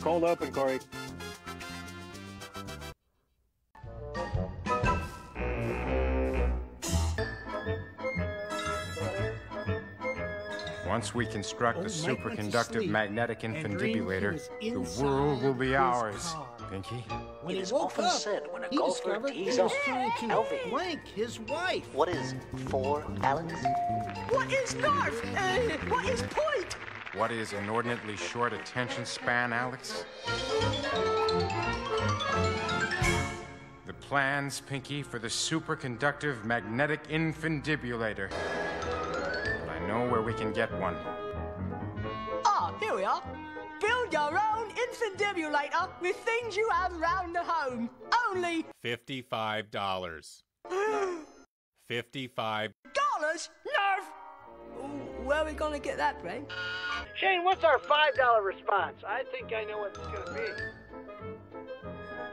Cold open, Corey. Once we construct the superconductive magnetic infundibulator, the world will be ours. Pinky? It is often said when a golfer tees off, LV. Blank his wife. What is 4, Alex? What is north? What is point? What is inordinately short attention span, Alex? The plans, Pinky, for the superconductive magnetic infundibulator. But I know where we can get one. Ah, here we are. Build your own infundibulator with things you have round the home. Only $55. $55. Nerve! Where are we gonna get that, Brain? Shane, what's our $5 response? I think I know what it's gonna be.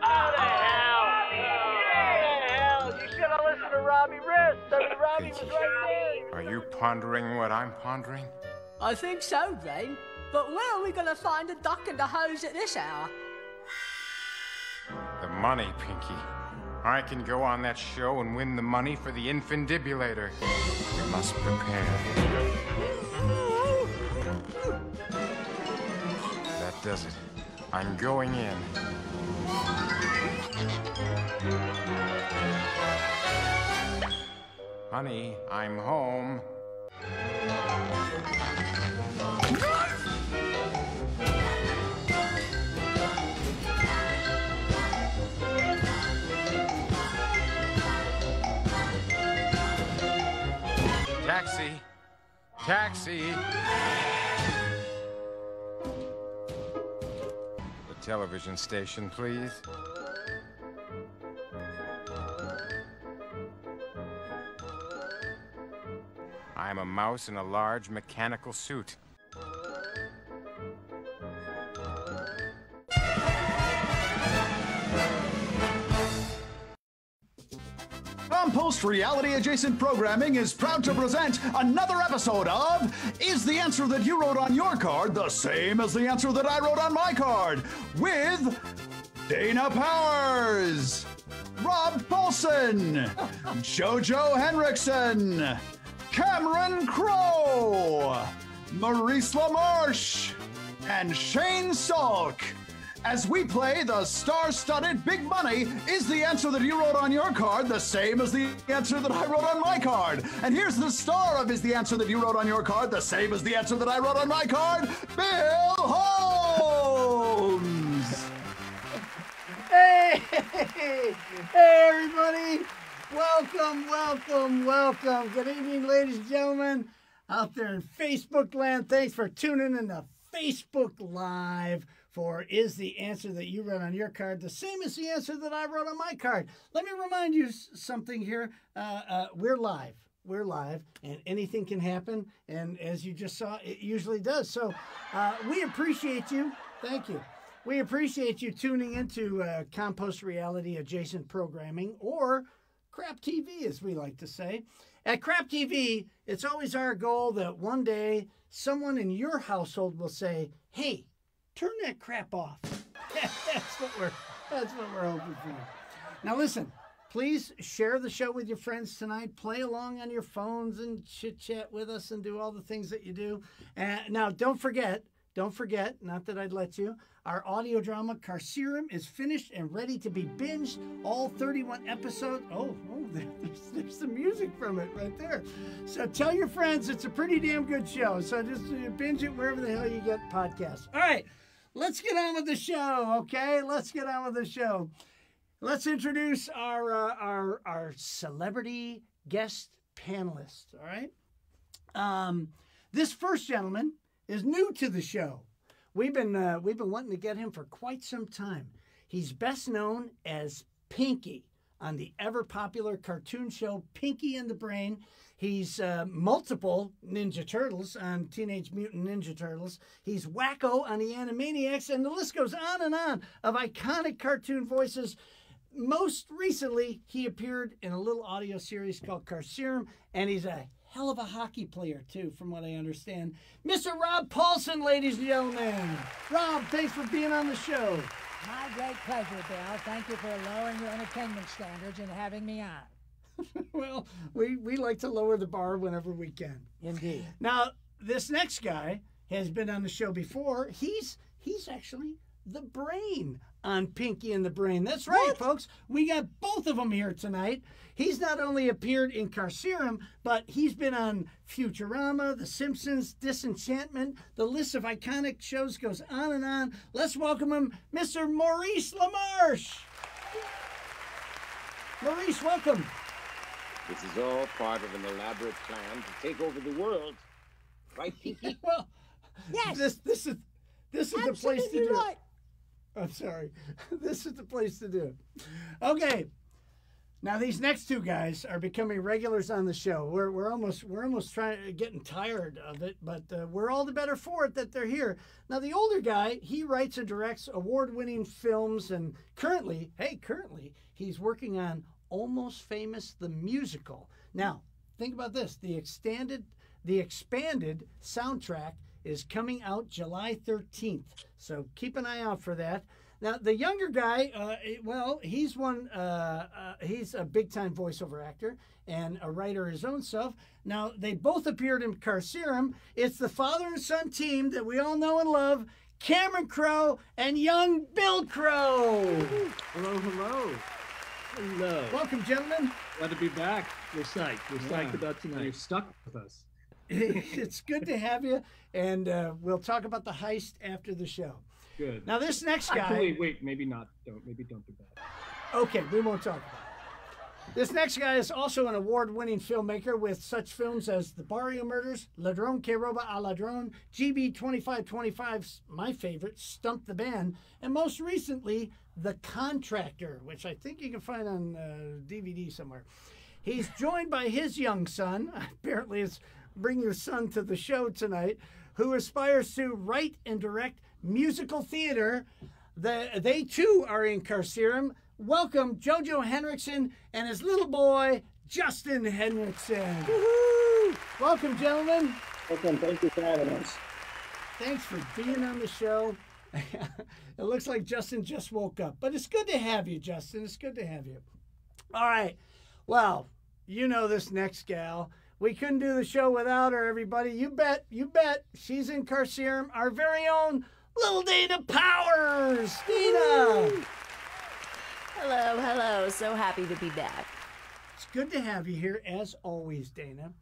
Oh, the hell! Oh, the hell! You should have listened to Robbie Wrist. I mean, Robbie was right there. Are you pondering what I'm pondering? I think so, Brain. But where are we gonna find a duck and a hose at this hour? The money, Pinky. I can go on that show and win the money for the infundibulator. We must prepare. That does it. I'm going in. Honey, I'm home. Taxi! Taxi! The television station, please. I'm a mouse in a large mechanical suit. Compost Reality Adjacent Programming is proud to present another episode of Is the Answer That You Wrote on Your Card the Same as the Answer That I Wrote on My Card? With Dana Powers, Rob Paulsen, Jojo Henrickson, Cameron Crowe, Maurice LaMarche, and Shane Salk. As we play the star-studded Big Money, is the answer that you wrote on your card the same as the answer that I wrote on my card? And here's the star of Is the Answer That You Wrote on Your Card the same as the answer that I wrote on my card? Bill Holmes! Hey, everybody. Welcome. Good evening, ladies and gentlemen. Out there in Facebook land, thanks for tuning in to Facebook Live for Is the Answer That You Wrote on Your Card the same as the answer that I wrote on my card? Let me remind you something here. We're live, and anything can happen. And as you just saw, it usually does. So we appreciate you. Thank you. We appreciate you tuning into Compost Reality Adjacent Programming, or Crap TV, as we like to say. At Crap TV, it's always our goal that one day someone in your household will say, "Hey, turn that crap off." That's what we're hoping for. Now listen, please share the show with your friends tonight. Play along on your phones and chit-chat with us and do all the things that you do. Now don't forget, not that I'd let you, our audio drama, Carcerum, is finished and ready to be binged. All 31 episodes. There's the music from it right there. So tell your friends, it's a pretty damn good show. So just binge it wherever the hell you get podcasts. All right, let's get on with the show, okay? Let's get on with the show. Let's introduce our celebrity guest panelists, all right? This first gentleman is new to the show. We've been wanting to get him for quite some time. He's best known as Pinky on the ever-popular cartoon show Pinky and the Brain. He's multiple Ninja Turtles on Teenage Mutant Ninja Turtles. He's Wacko on the Animaniacs, and the list goes on and on of iconic cartoon voices. Most recently, he appeared in a little audio series called Carcerum, and he's a hell of a hockey player, too, from what I understand. Mr. Rob Paulsen, ladies and gentlemen. Rob, thanks for being on the show. My great pleasure, Bill. Thank you for lowering your entertainment standards and having me on. Well, we like to lower the bar whenever we can. Indeed. Now, this next guy has been on the show before. He's actually the brain on Pinky and the Brain. That's right, folks. We got both of them here tonight. He's not only appeared in Carcerum, but he's been on Futurama, The Simpsons, Disenchantment. The list of iconic shows goes on and on. Let's welcome him, Mr. Maurice LaMarche. Maurice, welcome. This is all part of an elaborate plan to take over the world. Right, Pinky? Well, yes. This is the place to do right. it. I'm sorry. This is the place to do it. Okay. Now these next two guys are becoming regulars on the show. We're almost getting tired of it, but we're all the better for it that they're here. Now the older guy, he writes and directs award-winning films, and currently he's working on Almost Famous the musical. Now think about this: the expanded soundtrack is coming out July 13th. So keep an eye out for that. Now, the younger guy, he's a big-time voiceover actor and a writer his own self. Now, they both appeared in Carcerum. It's the father and son team that we all know and love, Cameron Crowe and young Bill Crowe. Hello, hello. Hello. Welcome, gentlemen. Glad to be back. We're psyched. We're psyched about tonight. You're stuck with us. It's good to have you, and we'll talk about the heist after the show. Good. Now this next guy. Actually, wait, maybe not. Don't do that. Okay, we won't talk about it. This next guy is also an award-winning filmmaker with such films as The Barrio Murders, Ladrón que roba a ladrón, GB 2525's my favorite, Stump the Band, and most recently, The Contractor, which I think you can find on DVD somewhere. He's joined by his young son. Apparently, it's bring your son to the show tonight, who aspires to write and direct musical theater. They too are in Carcerum. Welcome Jojo Henrickson and his little boy, Justin Henrickson. Woohoo! Welcome, gentlemen. Welcome. Thank you for having us. Thanks for being on the show. It looks like Justin just woke up, but it's good to have you, Justin. It's good to have you. All right. Well, you know this next gal. We couldn't do the show without her, everybody. You bet. She's in Carcerum, our very own little Dana Powers. Dana. Hello. So happy to be back. It's good to have you here, as always, Dana.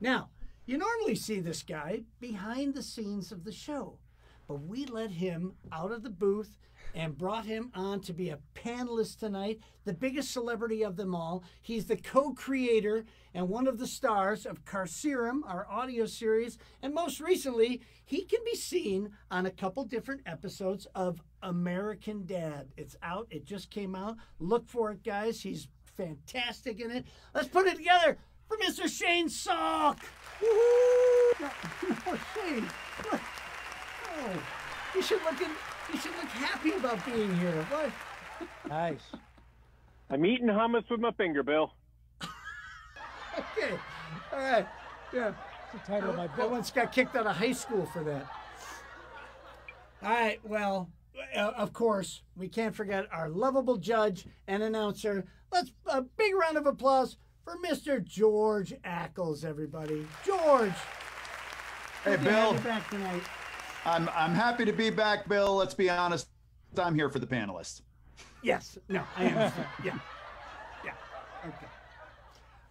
Now, you normally see this guy behind the scenes of the show, but we let him out of the booth and brought him on to be a panelist tonight, the biggest celebrity of them all. He's the co-creator and one of the stars of Carcerum, our audio series, and most recently, he can be seen on a couple different episodes of American Dad. It's out. It just came out. Look for it, guys. He's fantastic in it. Let's put it together for Mr. Shane Salk. Woohoo! Oh, Shane. Look. Oh, you should look happy about being here. What? Nice. I'm eating hummus with my finger, Bill. Okay. All right. Yeah. That's the title of my I book. once got kicked out of high school for that. All right. Well, of course, we can't forget our lovable judge and announcer. Let's a big round of applause for Mr. George Ackles, everybody. George. Hey, good to Bill. have you back tonight. I'm happy to be back, Bill. Let's be honest. I'm here for the panelists. Yes. No, I understand. Yeah. Okay.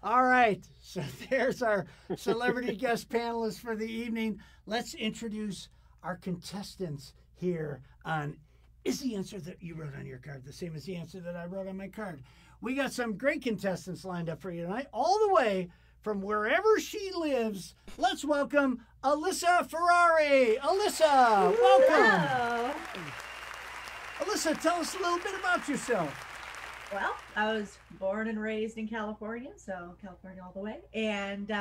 All right. So there's our celebrity guest panelists for the evening. Let's introduce our contestants here on Is the Answer That You Wrote on Your Card the same as the answer that I wrote on my card? We got some great contestants lined up for you tonight, all the way from wherever she lives. Let's welcome Alyssa Ferrari. Alyssa, welcome. Hello. Alyssa, tell us a little bit about yourself. Well, I was born and raised in California, so California all the way. And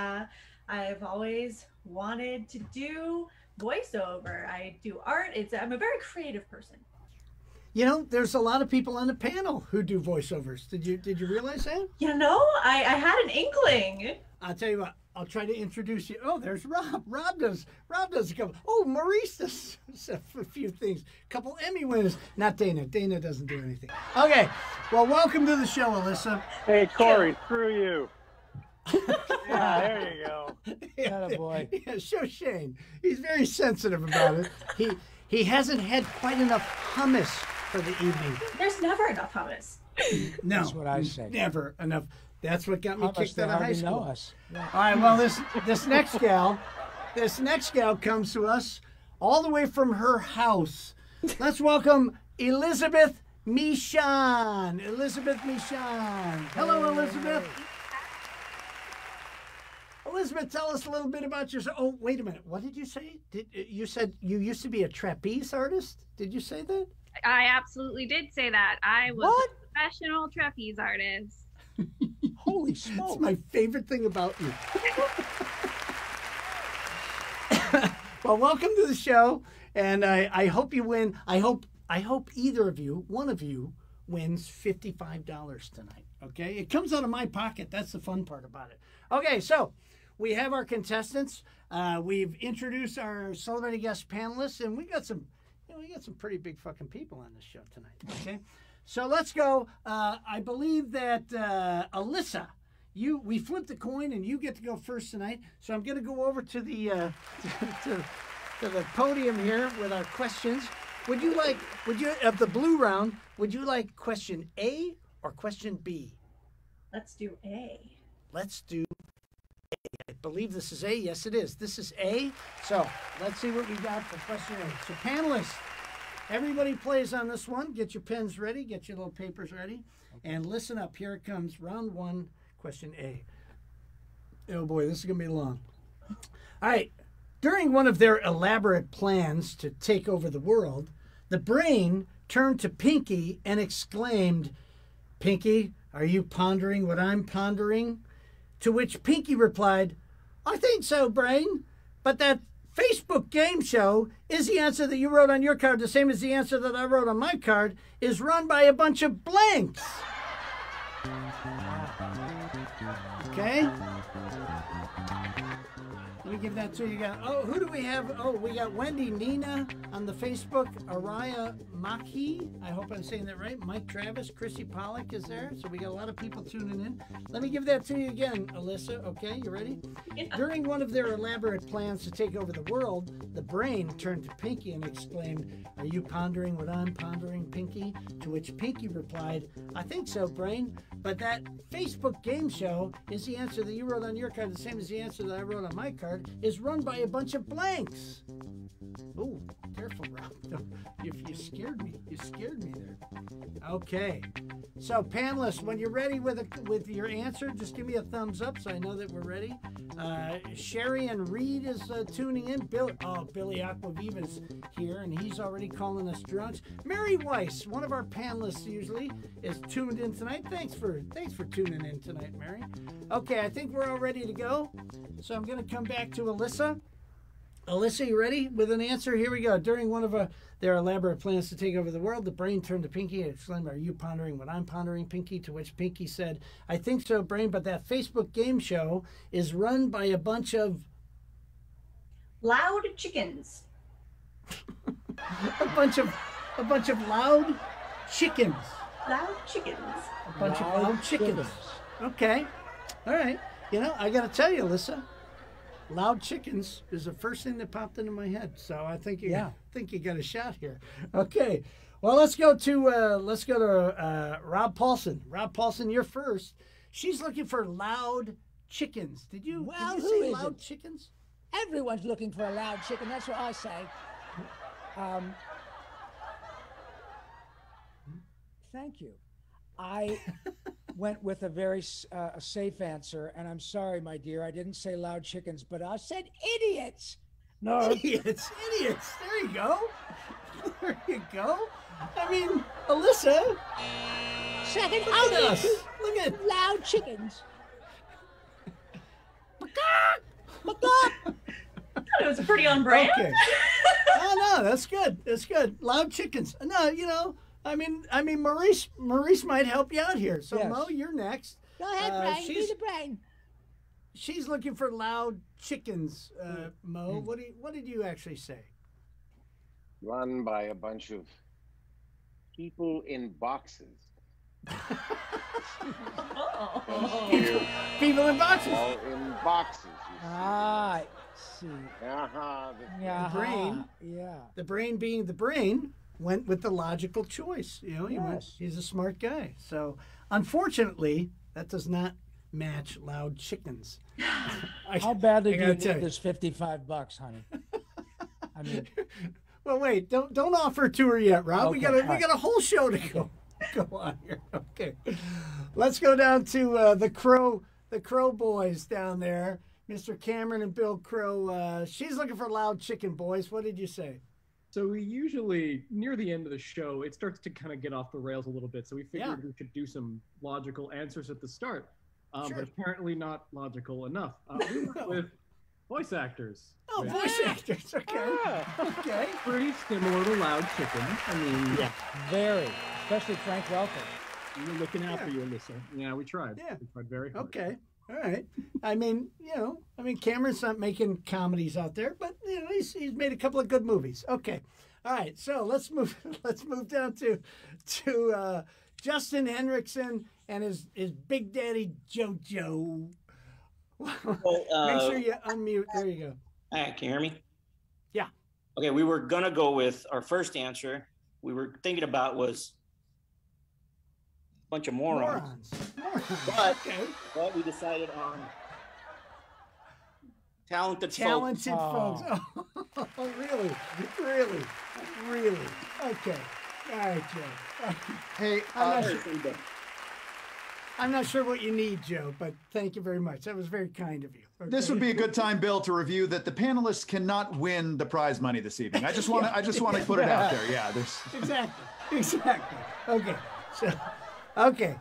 I've always wanted to do voiceover. I do art. I'm a very creative person. You know, there's a lot of people on the panel who do voiceovers. Did you realize that? You know, I had an inkling. I'll tell you what, I'll try to introduce you. Oh, there's Rob. Rob does a couple. Oh, Maurice does a few things. A couple Emmy winners. Not Dana. Dana doesn't do anything. Okay. Well, welcome to the show, Alyssa. Hey, Corey, screw you. Yeah, there you go. Atta boy. Yeah, show Shane. He's very sensitive about it. He hasn't had quite enough hummus for the evening. There's never enough hummus. No. That's what I say. Never enough. That's what got me Hummus, kicked they out of high hardly school. know us. Yeah. All right, well, this next gal comes to us all the way from her house. Let's welcome Elizabeth Michon. Elizabeth Michon. Hello, Elizabeth. Elizabeth, tell us a little bit about yourself. Oh, wait a minute. What did you say? You said you used to be a trapeze artist? Did you say that? I absolutely did say that. I was a professional trapeze artist. Holy smokes. That's my favorite thing about you. Well, welcome to the show, and I hope you win. I hope either of you, one of you, wins $55 tonight. Okay, it comes out of my pocket. That's the fun part about it. Okay, so we have our contestants. We've introduced our celebrity guest panelists, and we got some pretty big fucking people on this show tonight. Okay. So let's go. I believe that Alyssa, we flipped the coin and you get to go first tonight. So I'm going to go over to the to the podium here with our questions. Would you of the blue round? Would you like question A or question B? Let's do A. Let's do A. I believe this is A. Yes, it is. This is A. So let's see what we got for question A. So panelists. Everybody plays on this one. Get your pens ready. Get your little papers ready. And listen up. Here it comes. Round one, question A. Oh, boy, this is going to be long. All right. During one of their elaborate plans to take over the world, the brain turned to Pinky and exclaimed, "Pinky, are you pondering what I'm pondering?" To which Pinky replied, "I think so, brain. But that Facebook game show, is the answer that you wrote on your card the same as the answer that I wrote on my card, is run by a bunch of blanks." Okay? Let me give that to you. Who do we have? Oh, we got Wendy Nina on the Facebook. Araya Maki. I hope I'm saying that right. Mike Travis. Chrissy Pollock is there. So we got a lot of people tuning in. Let me give that to you again, Alyssa. Okay, you ready? Yeah. During one of their elaborate plans to take over the world, the brain turned to Pinky and exclaimed, "Are you pondering what I'm pondering, Pinky?" To which Pinky replied, "I think so, brain. But that Facebook game show, is the answer that you wrote on your card the same as the answer that I wrote on my card, is run by a bunch of blanks." Oh, careful, Rob. You scared me. You scared me there. Okay. So, panelists, when you're ready with your answer, just give me a thumbs up so I know that we're ready. Sherry and Reed is tuning in. Billy Aquaviva is here, and he's already calling us drunks. Mary Weiss, one of our panelists usually, is tuned in tonight. Thanks for tuning in tonight, Mary. Okay, I think we're all ready to go. So I'm going to come back to Alyssa. Alyssa, you ready with an answer? Here we go. During one of their elaborate plans to take over the world, the brain turned to Pinky and exclaimed, "Are you pondering what I'm pondering, Pinky?" To which Pinky said, "I think so, brain, but that Facebook game show is run by a bunch of..." Loud chickens. a bunch of loud chickens. Loud chickens. A bunch of loud chickens. Okay. All right. I got to tell you, Alyssa, loud chickens is the first thing that popped into my head. So I think you got a shot here. Okay. Well, let's go to Rob Paulsen. Rob Paulsen, you're first. She's looking for loud chickens. Did you say loud chickens? Everyone's looking for a loud chicken. That's what I say. Thank you. I went with a very safe answer, and I'm sorry, my dear. I didn't say loud chickens, but I said idiots. No. Idiots. There you go. There you go. I mean, Alyssa. Second look at us. Look at loud chickens. It was pretty on brand. Okay. Oh no, that's good. That's good. Loud chickens. No, I mean, Maurice might help you out here. So yes. Mo, you're next. Go ahead, brain. Be the brain. she's looking for loud chickens. Mo, what did you actually say? Run by a bunch of people in boxes. People in boxes. All in boxes. I see. The brain. Yeah. The brain being the brain went with the logical choice. You know, he's a smart guy. So unfortunately, that does not match loud chickens. How badly do you need this $55, honey? I mean, well, wait, don't offer a tour yet, Rob. Okay, we got a whole show to go on here. Okay, let's go down to the Crowe boys down there, Mr. Cameron and Bill Crowe. She's looking for loud chicken, boys. What did you say? So we usually, near the end of the show, it starts to kind of get off the rails a little bit. So we figured we could do some logical answers at the start, but apparently not logical enough. We went with voice actors. Oh, voice actors. Okay. Okay. Pretty similar to loud chicken. I mean, very. Especially Frank Welker. We were looking out for you, Alyssa. Yeah, we tried. Yeah. We tried very hard. Okay. All right. I mean, Cameron's not making comedies out there, but he's made a couple of good movies. Okay. All right. So let's move down to Justin Henrickson and his big daddy Jojo. Make sure you unmute. There you go. Hi, can you hear me? Yeah. Okay, we were gonna go with our first answer. We were thinking about was a bunch of morons. But we decided on talented folks. Folks. Oh, really? Okay. All right, Joe. Hey, I'm not sure what you need, Joe, but thank you very much. That was very kind of you. Okay. This would be a good time, Bill, to review that the panelists cannot win the prize money this evening. I just want to put it out there. Yeah, there's exactly. Okay. So, okay.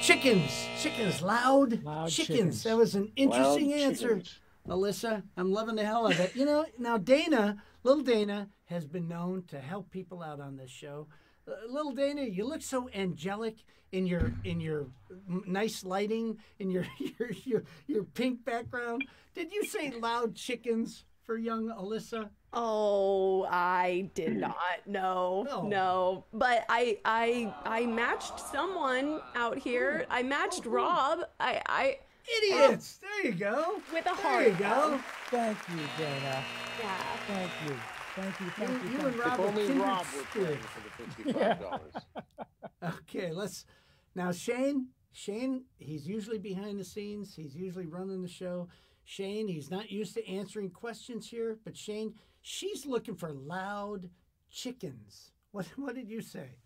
Chickens, loud chickens. That was an interesting answer, Alyssa. I'm loving the hell of it. Now little Dana has been known to help people out on this show. Little Dana, you look so angelic in your nice lighting, in your pink background. Did you say loud chickens for young Alyssa? Oh, I did not. No. But I matched someone out here. I matched Rob. Idiots. There you go. With a heart. There you go. Thank you, Dana. Yeah. Thank you. You and Rob If only kindred Rob were playing for the $55. Okay, now Shane, he's usually behind the scenes. He's usually running the show. Shane, he's not used to answering questions here, but Shane, she's looking for loud chickens. What did you say?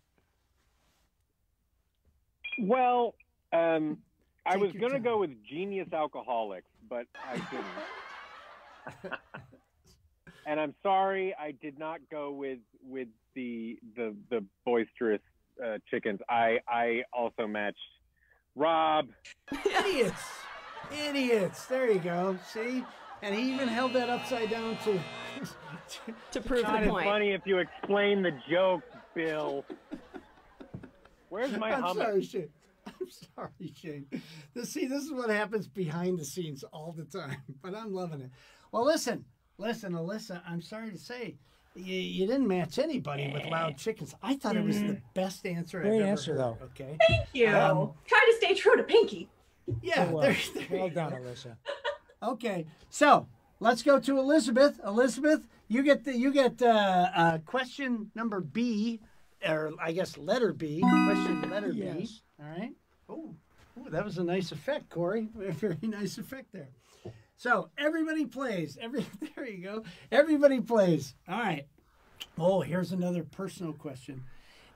Well, I was going to go with genius alcoholics, but I didn't. And I'm sorry, I did not go with the boisterous chickens. I also matched Rob. Idiots. There you go. See, and he even held that upside down to prove the point. It's funny if you explain the joke, Bill. Where's my hummus? I'm sorry, Shane. This is what happens behind the scenes all the time, but I'm loving it. Well, listen, Alyssa, I'm sorry to say, you didn't match anybody with loud chickens. I thought it was the best answer I've ever heard. Though. Okay. Thank you. Try to stay true to Pinky. Yeah. Well done, Alyssa. Okay, so let's go to Elizabeth. Elizabeth, you get question number B, or I guess letter B. Question letter B. All right. Oh, that was a nice effect, Corey. A very nice effect there. So everybody plays. There you go. Everybody plays. All right. Oh, here's another personal question.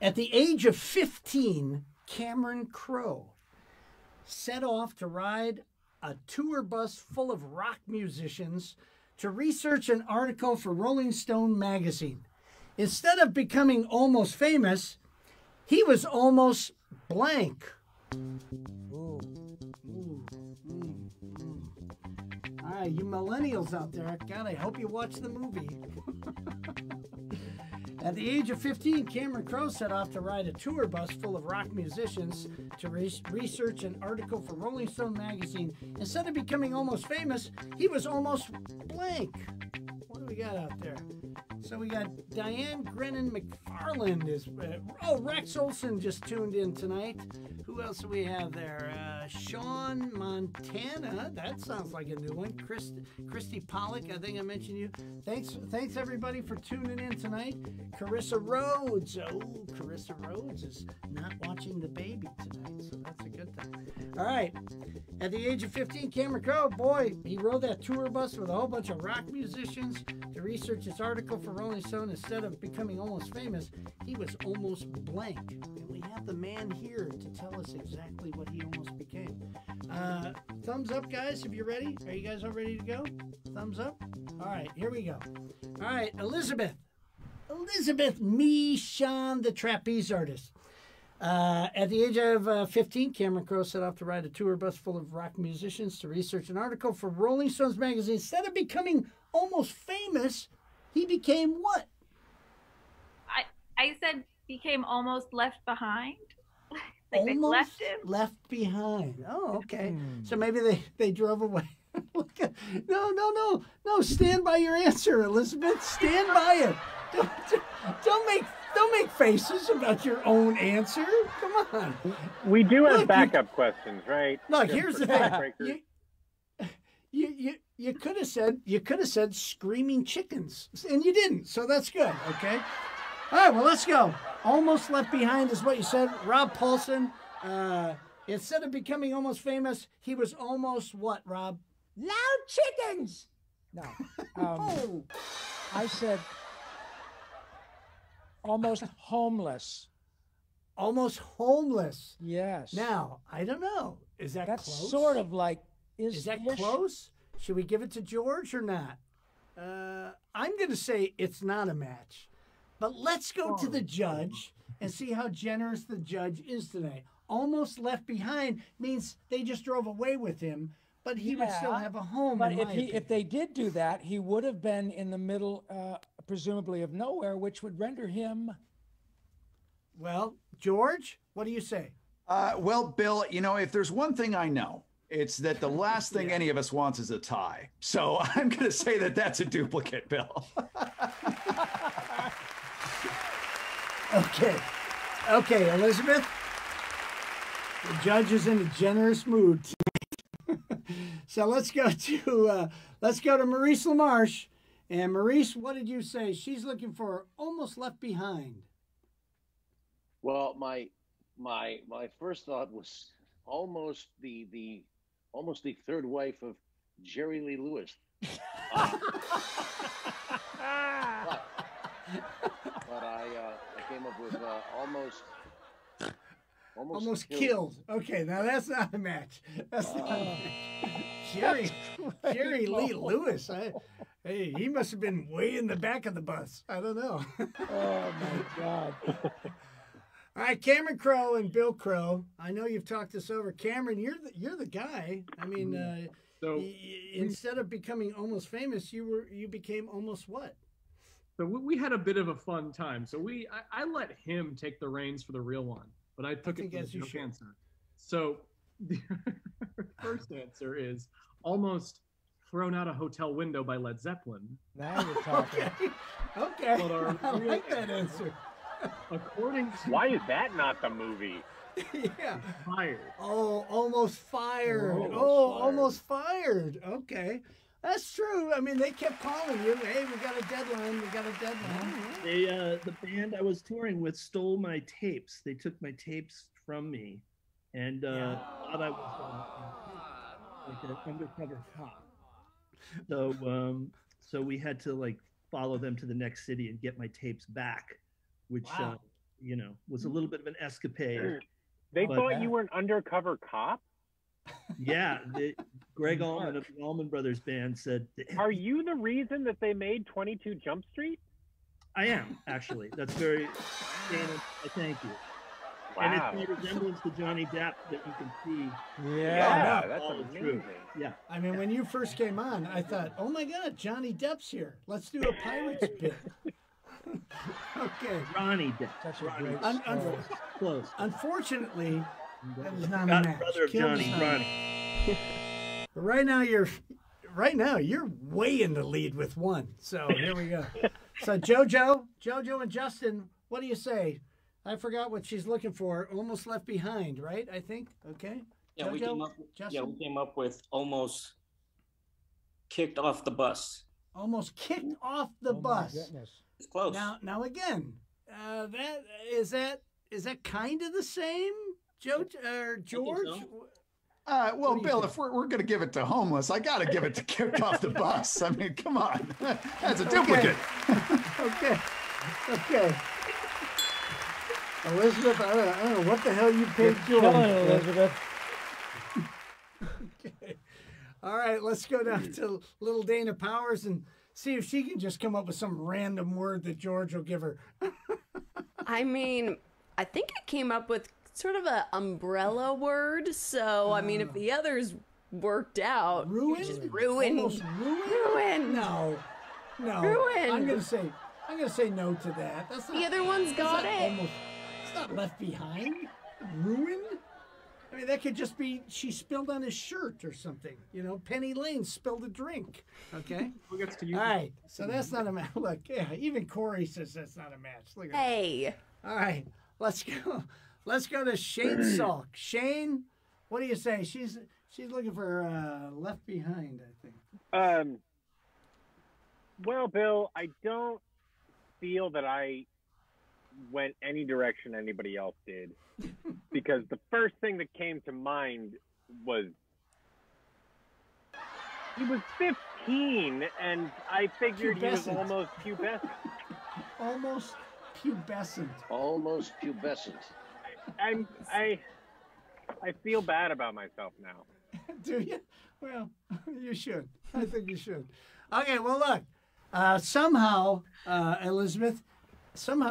At the age of 15, Cameron Crowe set off to ride a tour bus full of rock musicians to research an article for Rolling Stone magazine. Instead of becoming almost famous, he was almost blank. All right, you millennials out there, God, I hope you watch the movie. At the age of 15, Cameron Crowe set off to ride a tour bus full of rock musicians to research an article for Rolling Stone magazine. Instead of becoming almost famous, he was almost blank. What do we got out there? So we got Diane Grennan McFarland is. Rex Olson just tuned in tonight. Who else do we have there? Sean Montana. That sounds like a new one. Christy Pollock. I think I mentioned you. Thanks everybody for tuning in tonight. Carissa Rhodes. Oh, Carissa Rhodes is not watching the baby tonight, so that's a good thing. All right. At the age of 15, Cameron Crowe, boy, he rode that tour bus with a whole bunch of rock musicians to research his article for Rolling Stone. Instead of becoming almost famous, he was almost blank. And we have the man here to tell us exactly what he almost became. Thumbs up, guys, if you're ready. Are you guys all ready to go? Thumbs up? All right, here we go. All right, Elizabeth Michon, the trapeze artist. At the age of 15, Cameron Crowe set off to ride a tour bus full of rock musicians to research an article for Rolling Stones magazine. Instead of becoming almost famous, he became what? I said became almost left behind. Like Almost they left him. left behind. Oh, okay. So maybe they drove away. No. Stand by your answer, Elizabeth. Stand by it. Don't make faces about your own answer. Come on. We do have backup questions, right? Look, here's the thing. You could have said screaming chickens, and you didn't. So that's good. Okay. All right. Well, let's go. Almost left behind is what you said, Rob Paulsen. Instead of becoming almost famous, he was almost what, Rob? Loud chickens. No. I said almost homeless. Almost homeless. Yes. Now, I don't know. Is that That's close? sort of like Is that close? Should we give it to George or not? I'm going to say it's not a match. But let's go to the judge and see how generous the judge is today. Almost left behind means they just drove away with him, but he would still have a home. But if they did do that, he would have been in the middle, presumably of nowhere, which would render him. Well, George, what do you say? Well, Bill, if there's one thing I know, it's that the last thing any of us wants is a tie. So I'm going to say that that's a duplicate, Bill. Okay, Elizabeth. The judge is in a generous mood tonight. So let's go to Maurice LaMarche. And Maurice, what did you say? She's looking for almost left behind. Well, my first thought was almost the third wife of Jerry Lee Lewis. But I came up with almost killed. Okay, now that's not a match. That's not a match. Jerry Lee Lewis. Hey, he must have been way in the back of the bus. I don't know. Oh my God. All right, Cameron Crowe and Bill Crowe. I know you've talked this over. Cameron, you're the guy. I mean, instead of becoming almost famous, you became almost what? So we had a bit of a fun time. So I let him take the reins for the real one, but I took it as your answer. So the first answer is almost thrown out a hotel window by Led Zeppelin. Now you're talking. Okay. I like that answer. According to why is that not the movie? Yeah. Fired. Oh, almost fired. Almost fired. Okay. That's true. I mean, they kept calling you. Hey, we got a deadline. The band I was touring with stole my tapes. They took my tapes from me, and thought I was like an undercover cop. So we had to follow them to the next city and get my tapes back, which was a little bit of an escapade. They thought you were an undercover cop? Yeah, Greg Allman of the Allman Brothers Band said, "Are you the reason that they made 22 Jump Street?" I am, actually. That's very, thank you. Wow. And it's a resemblance to Johnny Depp that you can see. Yeah, that's amazing. True. Yeah. I mean, when you first came on, I thought, oh my God, Johnny Depp's here. Let's do a Pirates bit. Okay. Ronnie did. Such Ronnie. a great Close. Unfortunately, that was not a Got match. brother of Kim Johnny, is not. Ronnie. But right now you're way in the lead with one. So here we go. So Jojo, and Justin, what do you say? I forgot what she's looking for. Almost left behind, right? I think. Okay. Yeah, Jojo, we came up with almost kicked off the bus. Almost kicked off the bus. My goodness. It's close. Now again, that is that kind of the same, George? Well, Bill, if we're going to give it to homeless, I got to give it to kick off the bus. I mean, come on. That's a duplicate. Okay. Elizabeth, I don't know what the hell you paid George. Elizabeth. Okay. All right, let's go down to little Dana Powers and see if she can just come up with some random word that George will give her. I mean, I think I came up with sort of an umbrella word. So, I mean, if the others worked out, ruined. Ruined. No. Ruined. I'm gonna say no to that. That's not, the other one's got it. It's not left behind. Ruined. I mean, that could just be she spilled on his shirt or something. You know, Penny Lane spilled a drink. Okay. Who gets to use All right. So that's not a match. Look, yeah, even Corey says that's not a match. Look at hey. That. All right. Let's go. Let's go to Shane Salk. Shane, what do you say? She's looking for left behind, I think. Well, Bill, I don't feel that I went any direction anybody else did, because the first thing that came to mind was he was 15, and I figured he was almost pubescent. Almost pubescent. Almost pubescent. I feel bad about myself now. Do you? Well, you should. I think you should. Okay, well, look. Somehow, Elizabeth,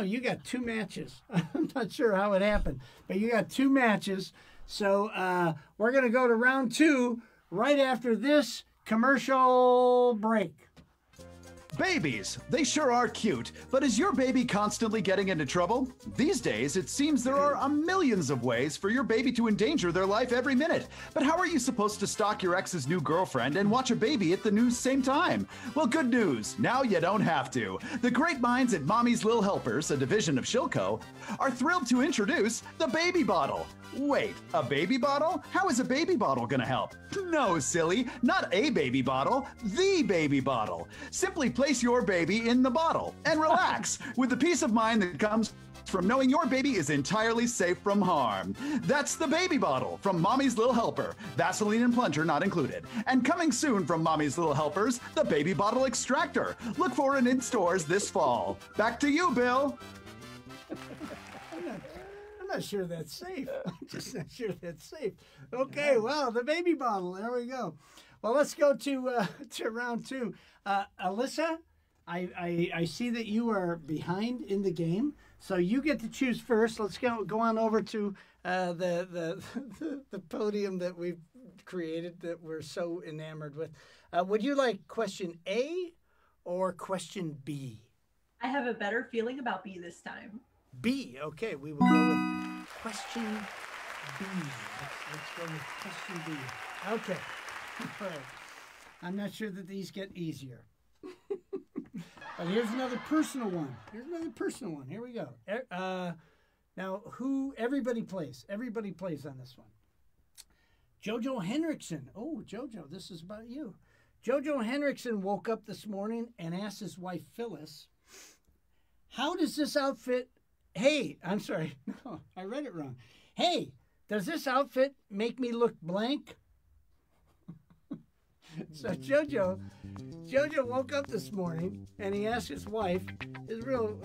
you got 2 matches. I'm not sure how it happened, but you got 2 matches. So we're going to go to round 2 right after this commercial break. Babies, they sure are cute, but is your baby constantly getting into trouble? These days, it seems there are millions of ways for your baby to endanger their life every minute. But how are you supposed to stalk your ex's new girlfriend and watch a baby at the news same time? Well, good news, now you don't have to. The great minds at Mommy's Lil Helpers, a division of Shilco, are thrilled to introduce the baby bottle. Wait, a baby bottle? How is a baby bottle gonna help? No, silly, not a baby bottle, the baby bottle. Simply place your baby in the bottle and relax with the peace of mind that comes from knowing your baby is entirely safe from harm. That's the baby bottle from Mommy's Little Helper. Vaseline and plunger not included. And coming soon from Mommy's Little Helpers, the baby bottle extractor. Look for it in stores this fall. Back to you, Bill. I'm not sure that's safe. I'm just not sure that's safe. Okay, well, the baby bottle. There we go. Well, let's go to round 2. Alyssa, I see that you are behind in the game, so you get to choose first. Let's go on over to the podium that we've created that we're so enamored with. Would you like question A or question B? I have a better feeling about B this time. B. Okay, we will go with question B. Let's go with question B. Okay. All right. I'm not sure that these get easier. But here's another personal one. Here we go. Now, everybody plays. Everybody plays on this one. Jojo Henrickson. Oh, Jojo, this is about you. Jojo Henrickson woke up this morning and asked his wife, Phyllis, how does this outfit... Hey, I'm sorry. No, I read it wrong. Hey, does this outfit make me look blank? So Jojo woke up this morning and he asked his wife, her real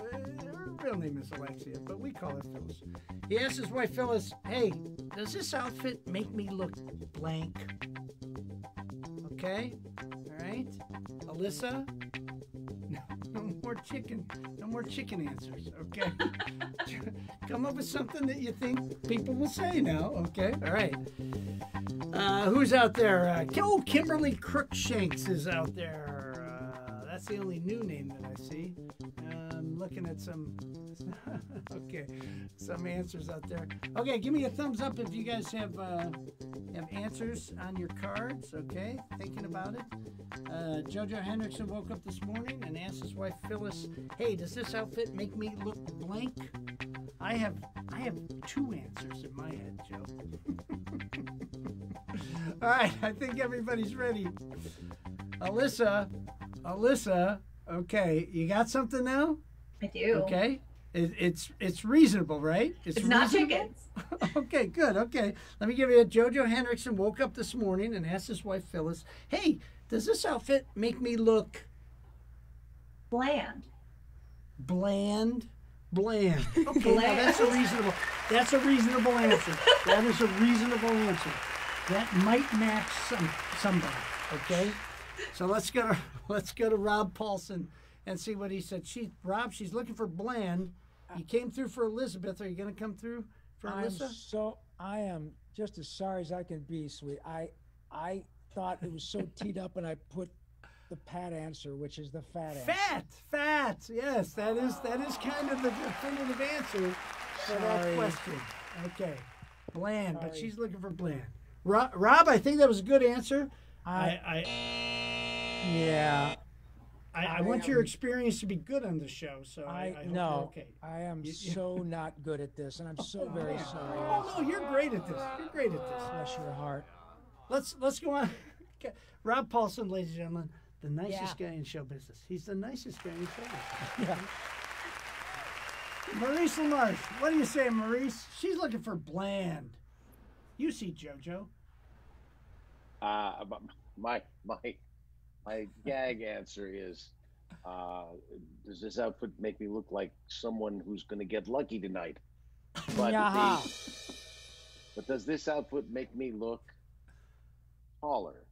name is Alexia, but we call her Phyllis. He asked his wife Phyllis, hey, does this outfit make me look blank? Okay, all right. Alyssa, no more chicken answers, okay? Come up with something that you think people will say now, okay? All right. Who's out there? Kimberly Crookshanks is out there. That's the only new name that I see. looking at some, okay, some answers out there. Okay, give me a thumbs up if you guys have answers on your cards. Okay, thinking about it. Jojo Henrickson woke up this morning and asked his wife Phyllis, "Hey, does this outfit make me look blank?" I have two answers in my head, Joe. All right, I think everybody's ready. Alyssa, okay, you got something now? I do. Okay, it's reasonable, right? It's not chickens. Okay, good. Okay, let me give you a. Jojo Henrickson woke up this morning and asked his wife Phyllis, "Hey, does this outfit make me look bland?" Bland. Okay, Bland. now that's a reasonable answer. That is a reasonable answer. That might match somebody. Okay, so let's go to Rob Paulsen and see what he said. Rob, she's looking for bland. You came through for Elizabeth. Are you going to come through for Alyssa? I am just as sorry as I can be, sweet. I thought it was so teed up, and I put the pat answer, which is the fat answer. Fat. Yes, that is kind of the definitive answer for that question. Okay, bland, but she's looking for bland. Rob, I think that was a good answer. I want your experience to be good on the show, so I hope you're okay. I am so not good at this, and I'm so very sorry. Oh no, you're great at this. Bless your heart. Let's go on. Okay. Rob Paulsen, ladies and gentlemen, the nicest guy in show business. He's the nicest guy in show business. Maurice LaMarche, what do you say, Maurice? She's looking for bland. You see, Jojo. My gag answer is, does this outfit make me look like someone who's going to get lucky tonight? But does this outfit make me look taller?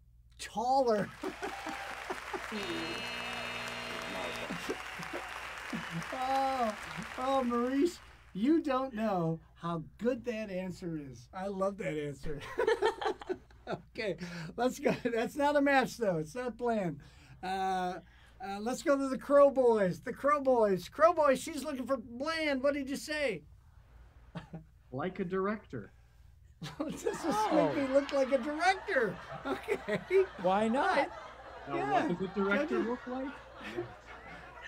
Oh, Maurice, you don't know how good that answer is. I love that answer. Okay, let's go. That's not a match, though. It's not bland. Let's go to the Crowe boys. Crowe boys, she's looking for bland. What did you say? Like a director. This is make me look like a director. Okay. Why not? What does a director look like?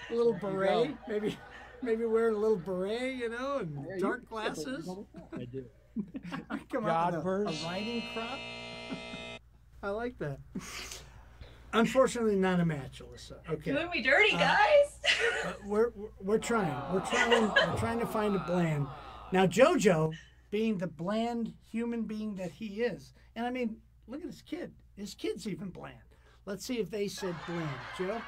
A little beret, maybe wearing a little beret, and dark glasses. I do. Come on, a riding crop. I like that. Unfortunately, not a match, Alyssa. Okay. Doing me dirty, guys. We're trying. We're trying to find a bland. Now, Jojo, being the bland human being that he is, and I mean, look at his kid. His kid's even bland. Let's see if they said bland. Joe,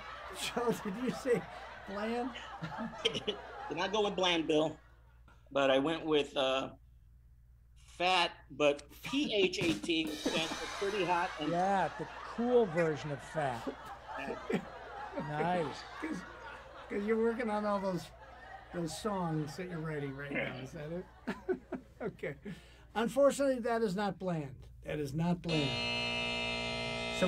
did you say bland? Did not go with bland, Bill, but I went with fat, but PHAT stands for pretty hot. And the cool version of fat. Nice. Because you're working on all those songs that you're writing right now. Is that it? Okay. Unfortunately, that is not bland. So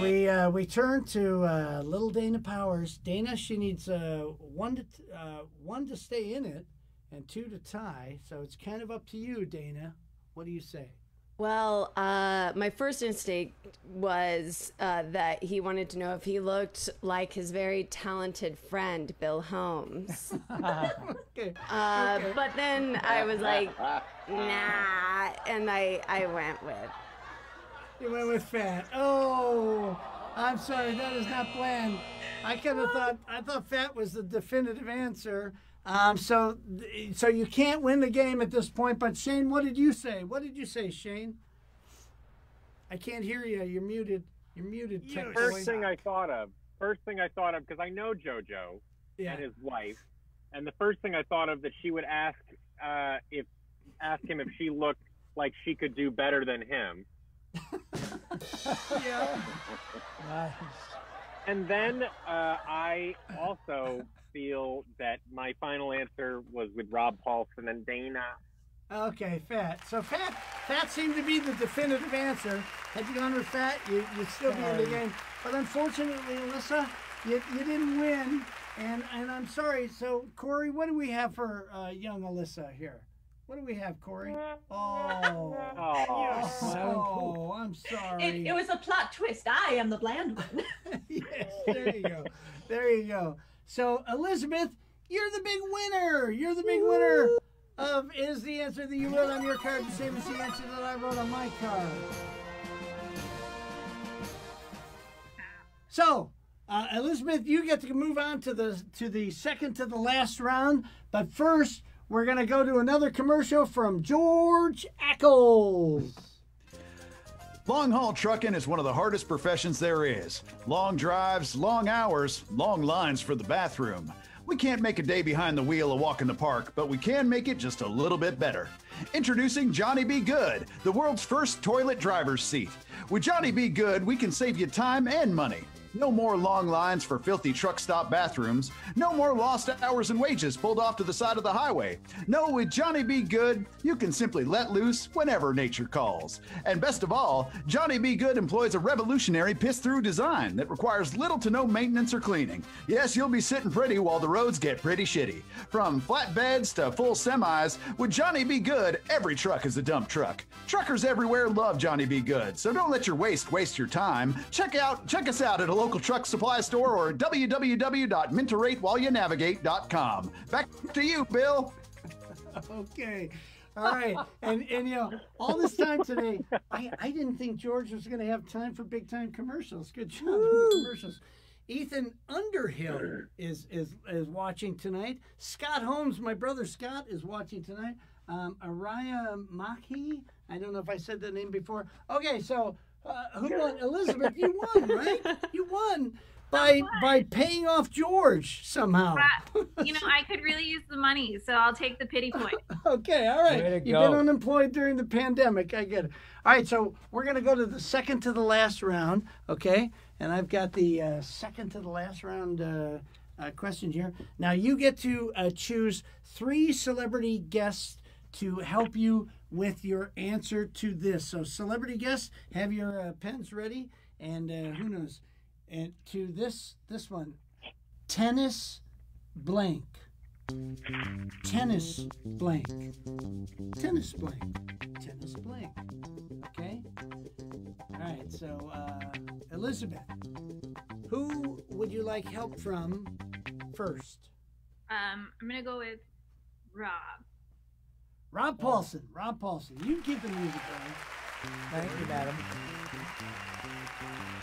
we turn to little Dana Powers. Dana, she needs one to stay in it and 2 to tie. So it's kind of up to you, Dana. What do you say? Well, my first instinct was that he wanted to know if he looked like his very talented friend, Bill Holmes. Okay. But then I was like, nah, and I went with. You went with fat. Oh, I'm sorry, that is not bland. I thought fat was the definitive answer. So you can't win the game at this point. But Shane, what did you say? What did you say, Shane? I can't hear you. You're muted. First thing I thought of, because I know Jojo and his wife, and the first thing I thought of that she would ask him if she looked like she could do better than him. Yeah. Nice. And then I also feel that my final answer was with Rob Paulsen and Dana. Okay, fat. So fat seemed to be the definitive answer. Had you gone with fat, you'd still be in the game. But unfortunately, Alyssa, you didn't win. And I'm sorry. So, Corey, what do we have for young Alyssa here? What do we have, Corey? Oh, I'm sorry. It was a plot twist. I am the bland one. Yes, there you go. There you go. So, Elizabeth, you're the big winner. You're the big winner of Is the Answer That You Wrote on Your Card the Same as the answer that I wrote on my card? So, Elizabeth, you get to move on to the second to the last round. But first, we're going to go to another commercial from George Ackles. Long haul trucking is one of the hardest professions there is. Long drives, long hours, long lines for the bathroom. We can't make a day behind the wheel a walk in the park, but we can make it just a little bit better. Introducing Johnny Be Good, the world's first toilet driver's seat. With Johnny Be Good, we can save you time and money. No more long lines for filthy truck stop bathrooms. No more lost hours and wages pulled off to the side of the highway. No, with Johnny Be Good, you can simply let loose whenever nature calls. And best of all, Johnny Be Good employs a revolutionary piss-through design that requires little to no maintenance or cleaning. Yes, you'll be sitting pretty while the roads get pretty shitty. From flatbeds to full semis, with Johnny Be Good, every truck is a dump truck. Truckers everywhere love Johnny Be Good, so don't let your waste your time. Check us out at a local truck supply store or www.mentoratewhileyouNavigate.com. Back to you, Bill. Okay. All right. And you know, all this time today, I didn't think George was going to have time for big time commercials. Good job with the commercials. Ethan Underhill is watching tonight. Scott Holmes, my brother Scott, is watching tonight. Araya Maki, I don't know if I said that name before. Okay, so who won? Elizabeth, you won, right? You won by paying off George somehow. You know, I could really use the money, so I'll take the pity point. Okay, all right. You've been unemployed during the pandemic. I get it. All right, so we're going to go to the second to the last round, okay? And I've got the second to the last round question here. Now, you get to choose 3 celebrity guests to help you with your answer to this. So, celebrity guests, have your pens ready. And who knows? And to this one, tennis blank. Tennis blank. Tennis blank. Tennis blank. Okay? All right, so Elizabeth, who would you like help from first? I'm going to go with Rob. Rob Paulsen. Rob Paulsen. You keep the music going. Thank you, madam.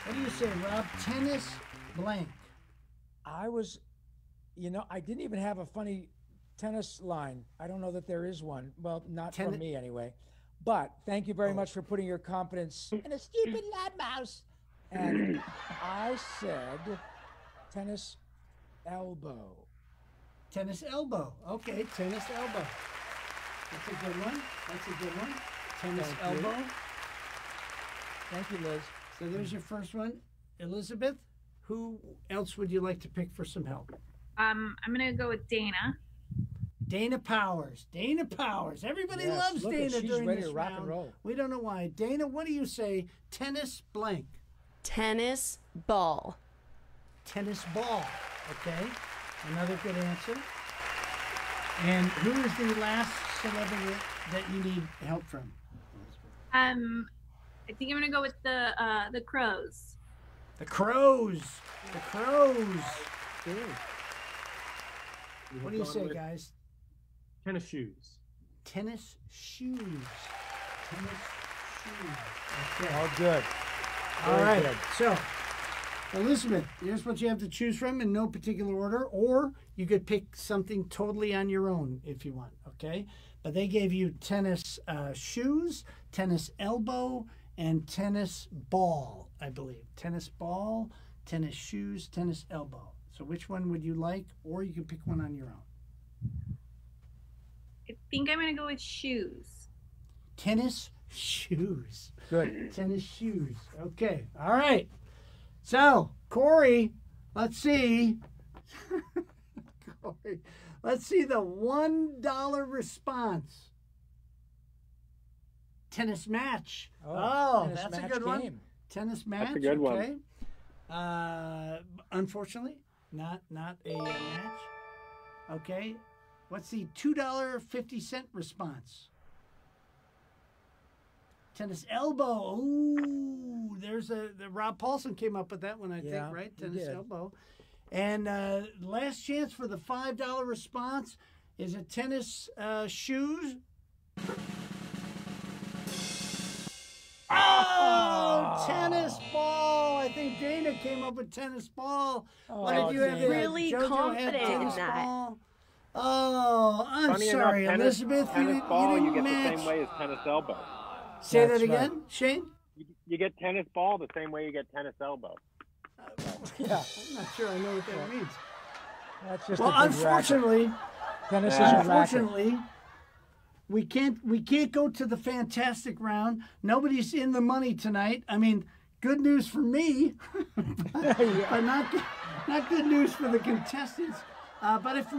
What do you say, Rob? Tennis blank. I was, you know, I didn't even have a funny tennis line. I don't know that there is one. Well, not from me anyway. But thank you very much for putting your confidence in a stupid lad mouse. And I said tennis elbow. Tennis elbow. Okay, tennis elbow. That's a good one. That's a good one. Tennis elbow. Thank you, Liz. So there's your first one. Elizabeth, who else would you like to pick for some help? I'm going to go with Dana. Dana Powers. Dana Powers. Everybody loves Dana during this round. Rock and roll. We don't know why. Dana, what do you say? Tennis blank. Tennis ball. Tennis ball. Okay. Another good answer. And who is the last celebrity that you need help from? I think I'm going to go with the Crows. The Crows. The Crows. What do you say, guys? Tennis shoes. Tennis shoes. Tennis shoes. Okay. All good. All right. Good. So, Elizabeth, here's what you have to choose from in no particular order, or you could pick something totally on your own if you want, okay? But they gave you tennis shoes, tennis elbow, and tennis ball, I believe. Tennis ball, tennis shoes, tennis elbow. So which one would you like, or you can pick one on your own? I think I'm going to go with shoes. Tennis shoes. Good. Tennis shoes. Okay. All right. So, Corey, let's see. Corey, let's see the $1 response. Tennis match. Oh, tennis that's match a good game. one. Tennis match. That's a good one. Okay. Unfortunately, Not a match. Okay. What's the $2.50 response? Tennis elbow. Ooh, there's the Rob Paulsen came up with that one, I think, right? Tennis elbow. And last chance for the $5 response. Is it tennis shoes? Oh, tennis ball. I think Dana came up with tennis ball. What did you have there? Really Jojo confident had tennis in that. ball. Oh, I'm Funny sorry, enough, Elizabeth. Tennis ball, you you didn't get match. the same way as tennis elbow. Say that again, Shane? You get tennis ball the same way you get tennis elbow. Yeah. I'm not sure I know what that means. That's just Well, unfortunately, we can't go to the fantastic round. Nobody's in the money tonight. I mean, good news for me, but not good news for the contestants. But if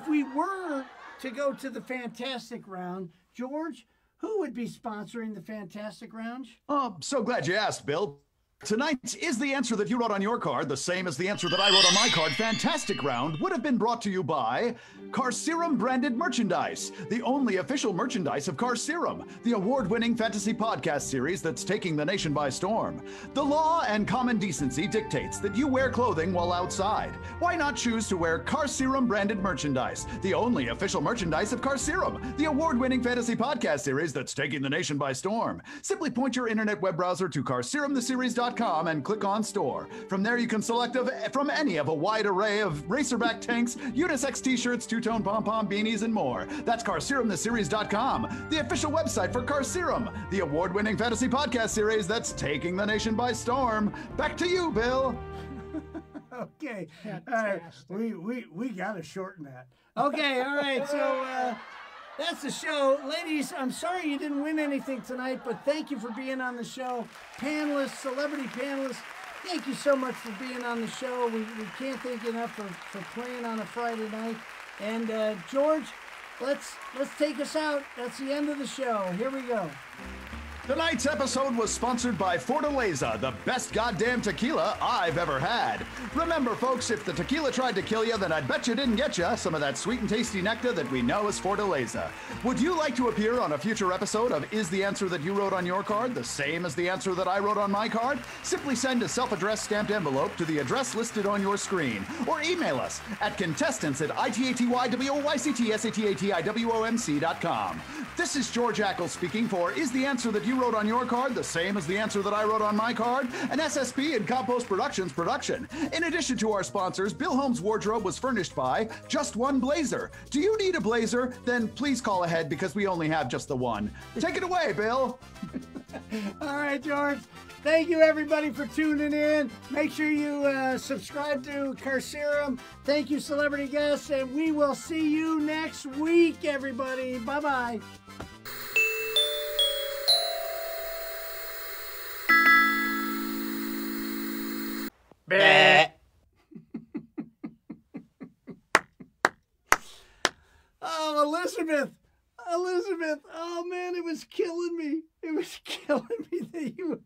we were to go to the fantastic round, George, who would be sponsoring the fantastic round? Oh, so glad you asked, Bill. Tonight, is the answer that you wrote on your card the same as the answer that I wrote on my card? Fantastic Round would have been brought to you by Car Serum branded merchandise, the only official merchandise of Car Serum, the award-winning fantasy podcast series that's taking the nation by storm. The law and common decency dictates that you wear clothing while outside. Why not choose to wear Car Serum branded merchandise, the only official merchandise of Car Serum, the award-winning fantasy podcast series that's taking the nation by storm? Simply point your internet web browser to carserumtheseries.com and click on store. From there, you can select from any of a wide array of racerback tanks, unisex t-shirts, two-tone pom-pom beanies, and more. That's carserumtheseries.com, the official website for Car Serum, the award-winning fantasy podcast series that's taking the nation by storm. Back to you, Bill. Okay. All right. We got to shorten that. Okay. All right. So that's the show. Ladies, I'm sorry you didn't win anything tonight, but thank you for being on the show. Panelists, celebrity panelists, thank you so much for being on the show. We can't thank you enough for playing on a Friday night. And George, let's take us out. That's the end of the show. Here we go. Tonight's episode was sponsored by Fortaleza, the best goddamn tequila I've ever had. Remember, folks, if the tequila tried to kill you, then I'd bet you didn't get you some of that sweet and tasty nectar that we know is Fortaleza. Would you like to appear on a future episode of Is the Answer That You Wrote on Your Card the same as the answer that I wrote on my card? Simply send a self-addressed stamped envelope to the address listed on your screen, or email us at contestants@ITATYWOYCTSATATIWOMC.com. This is George Ackles speaking for Is the Answer That You Wrote on Your Card the same as the answer that I wrote on my card? An SSP and Compost Productions production. In addition to our sponsors, Bill Holmes' wardrobe was furnished by Just One Blazer. Do you need a blazer? Then please call ahead because we only have just the one. Take it away, Bill. All right, George. Thank you, everybody, for tuning in. Make sure you subscribe to Car Serum. Thank you, celebrity guests, and we will see you next week, everybody. Bye-bye. Oh, Elizabeth. Oh, man, it was killing me. It was killing me that you